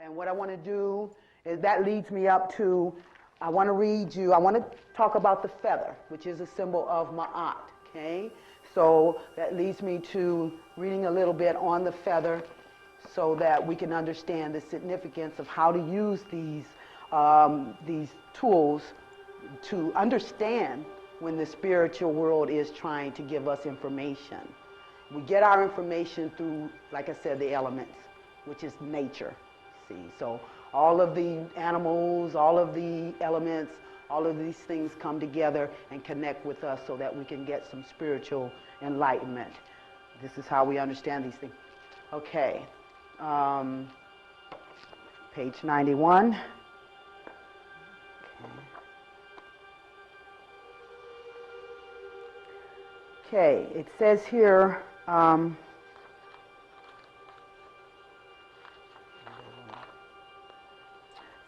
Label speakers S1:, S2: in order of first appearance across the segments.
S1: And what I want to do is that leads me up to, I want to talk about the feather, which is a symbol of Ma'at, okay? So that leads me to reading a little bit on the feather so that we can understand the significance of how to use these tools to understand when the spiritual world is trying to give us information. We get our information through, like I said, the elements, which is nature. See, so all of the animals, all of the elements, all of these things come together and connect with us so that we can get some spiritual enlightenment. This is how we understand these things. Okay, page 91. Okay, it says here,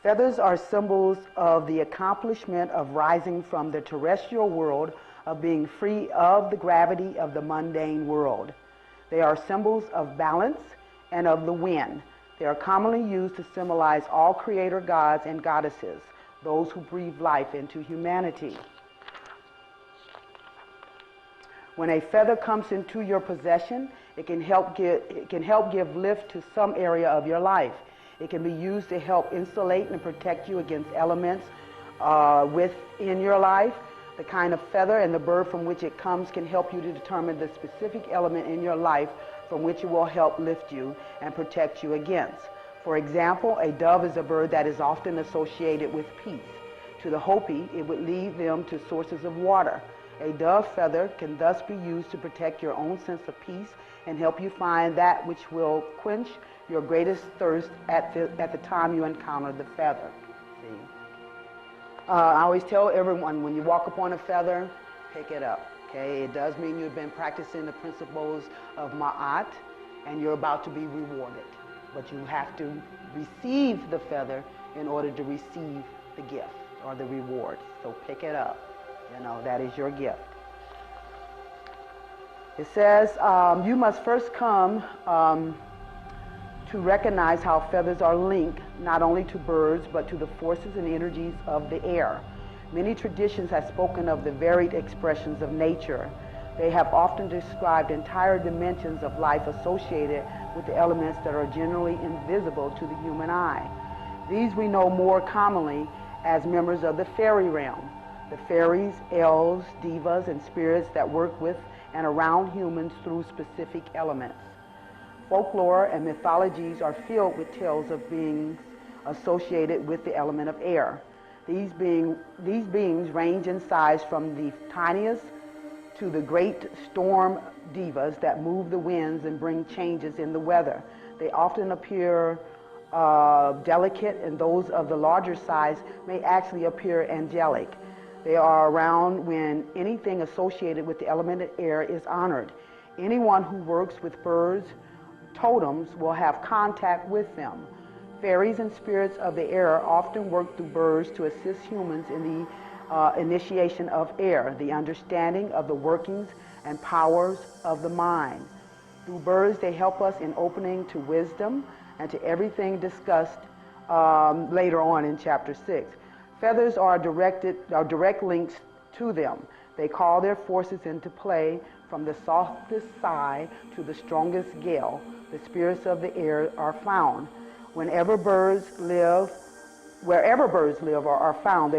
S1: feathers are symbols of the accomplishment of rising from the terrestrial world, of being free of the gravity of the mundane world. They are symbols of balance and of the wind. They are commonly used to symbolize all creator gods and goddesses, those who breathe life into humanity. When a feather comes into your possession, it can help give lift to some area of your life. It can be used to help insulate and protect you against elements within your life. The kind of feather and the bird from which it comes can help you to determine the specific element in your life from which it will help lift you and protect you against. For example, a dove is a bird that is often associated with peace. To the Hopi, it would lead them to sources of water. A dove feather can thus be used to protect your own sense of peace and help you find that which will quench your greatest thirst at the time you encounter the feather. See? I always tell everyone, when you walk upon a feather, pick it up. Okay? It does mean you've been practicing the principles of Ma'at, and you're about to be rewarded. But you have to receive the feather in order to receive the gift or the reward. So pick it up. You know, that is your gift. It says, you must first come to recognize how feathers are linked not only to birds but to the forces and energies of the air. Many traditions have spoken of the varied expressions of nature. They have often described entire dimensions of life associated with the elements that are generally invisible to the human eye. These we know more commonly as members of the fairy realm. The fairies, elves, divas, and spirits that work with and around humans through specific elements. Folklore and mythologies are filled with tales of beings associated with the element of air. These beings range in size from the tiniest to the great storm divas that move the winds and bring changes in the weather. They often appear delicate, and those of the larger size may actually appear angelic. They are around when anything associated with the element of air is honored. Anyone who works with birds' totems will have contact with them. Fairies and spirits of the air often work through birds to assist humans in the initiation of air, the understanding of the workings and powers of the mind. Through birds, they help us in opening to wisdom and to everything discussed later on in chapter 6. Feathers are direct links to them. They call their forces into play from the softest sigh to the strongest gale. The spirits of the air are found. Wherever birds live or are found,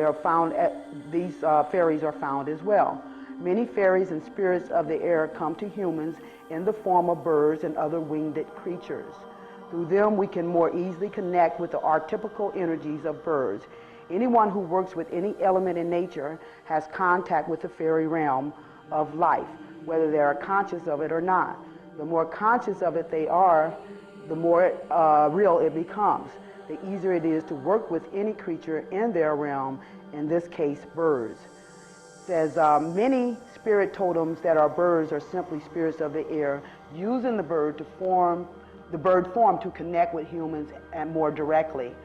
S1: these fairies are found as well. Many fairies and spirits of the air come to humans in the form of birds and other winged creatures. Through them, we can more easily connect with the archetypical energies of birds. Anyone who works with any element in nature has contact with the fairy realm of life, whether they are conscious of it or not. The more conscious of it they are, the more real it becomes. The easier it is to work with any creature in their realm, in this case, birds. It says, many spirit totems that are birds are simply spirits of the air, using the bird form to connect with humans and more directly.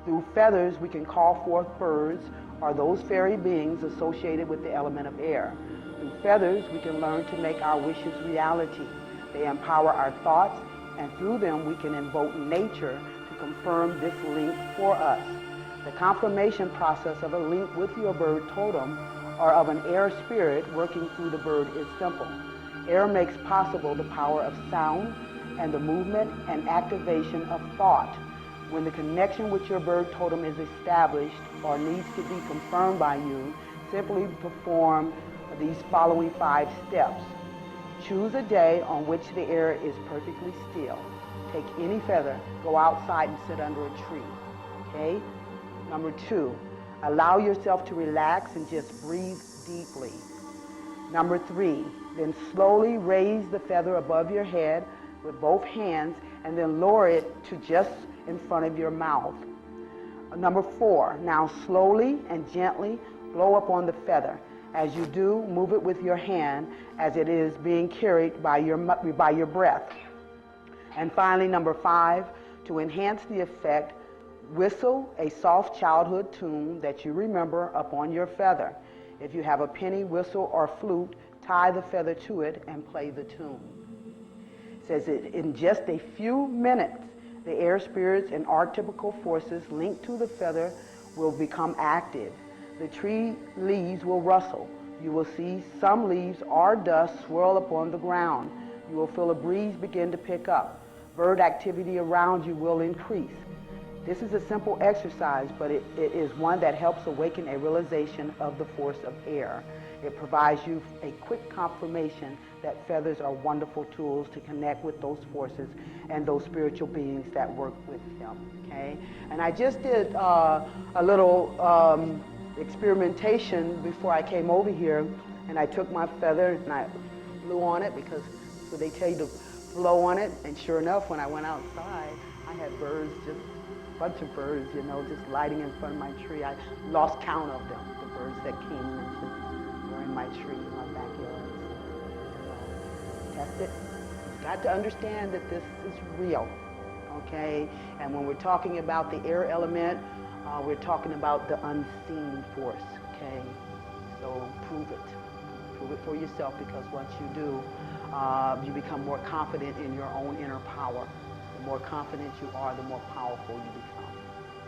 S1: Through feathers, we can call forth birds or those fairy beings associated with the element of air. Through feathers, we can learn to make our wishes reality. They empower our thoughts, and through them, we can invoke nature to confirm this link for us. The confirmation process of a link with your bird totem or of an air spirit working through the bird is simple. Air makes possible the power of sound and the movement and activation of thought. When the connection with your bird totem is established or needs to be confirmed by you, simply perform these following 5 steps. Choose a day on which the air is perfectly still. Take any feather, go outside and sit under a tree. Okay? Number 2, allow yourself to relax and just breathe deeply. Number 3, then slowly raise the feather above your head with both hands and then lower it to just in front of your mouth. Number 4, now slowly and gently blow upon the feather. As you do, move it with your hand as it is being carried by your breath. And finally, number 5, to enhance the effect, whistle a soft childhood tune that you remember upon your feather. If you have a penny whistle or flute, tie the feather to it and play the tune. It says that in just a few minutes, the air spirits and archetypical forces linked to the feather will become active. The tree leaves will rustle. You will see some leaves or dust swirl upon the ground. You will feel a breeze begin to pick up. Bird activity around you will increase. This is a simple exercise, but it is one that helps awaken a realization of the force of air. It provides you a quick confirmation that feathers are wonderful tools to connect with those forces and those spiritual beings that work with them, okay? And I just did a little experimentation before I came over here, and I took my feather and I blew on it because so they tell you to blow on it, and sure enough, when I went outside, I had birds, just a bunch of birds, you know, just lighting in front of my tree. I lost count of them, the birds that came and just were in my tree, in my backyard. Test it. You've got to understand that this is real, okay? And when we're talking about the air element, we're talking about the unseen force, okay? So prove it. Prove it for yourself, because once you do, you become more confident in your own inner power. The more confident you are, the more powerful you become,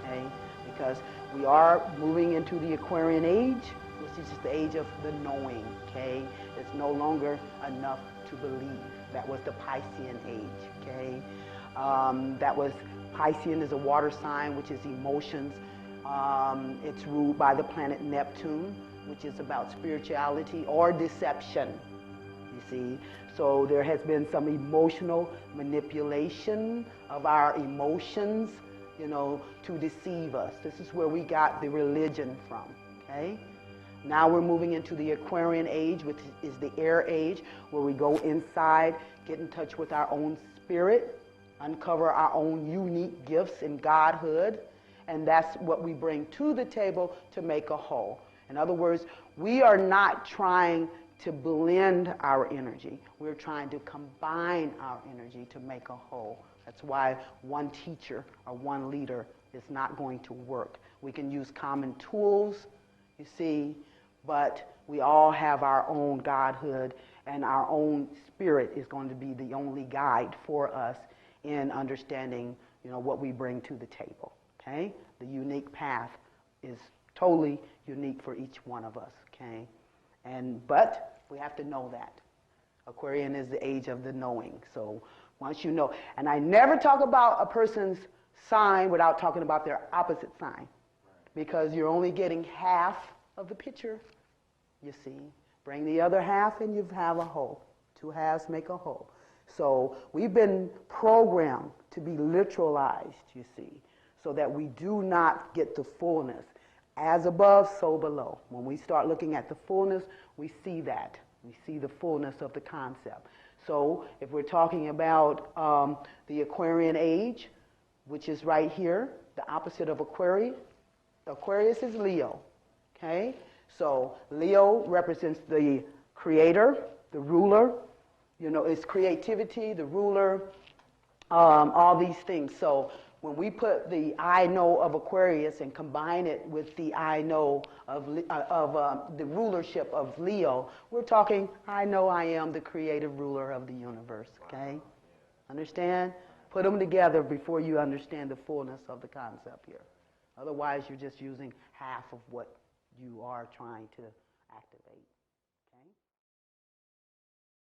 S1: okay? Because we are moving into the Aquarian age, which is the age of the knowing, okay? It's no longer enough to believe. That was the Piscean age, okay? Piscean is a water sign, which is emotions. It's ruled by the planet Neptune, which is about spirituality or deception, you see. So there has been some emotional manipulation of our emotions, you know, to deceive us. This is where we got the religion from, okay? Now we're moving into the Aquarian age, which is the air age, where we go inside, get in touch with our own spirit, uncover our own unique gifts in godhood, and that's what we bring to the table to make a whole. In other words, we are not trying to blend our energy. We're trying to combine our energy to make a whole. That's why one teacher or one leader is not going to work. We can use common tools, you see, but we all have our own godhood, and our own spirit is going to be the only guide for us in understanding, you know, what we bring to the table, okay? The unique path is totally unique for each one of us, okay? But we have to know that. Aquarian is the age of the knowing. So once you know, and I never talk about a person's sign without talking about their opposite sign, because you're only getting half of the picture, you see. Bring the other half and you have a whole. 2 halves make a whole. So we've been programmed to be literalized, you see, so that we do not get the fullness. As above, so below. When we start looking at the fullness, we see that. We see the fullness of the concept. So if we're talking about the Aquarian age, which is right here, the opposite of Aquarius is Leo, okay? So Leo represents the creator, the ruler, you know, it's creativity, the ruler, all these things. So when we put the I know of Aquarius and combine it with the I know of the rulership of Leo, we're talking, I know I am the creative ruler of the universe, okay? Understand? Put them together before you understand the fullness of the concept here. Otherwise, you're just using half of what you are trying to activate.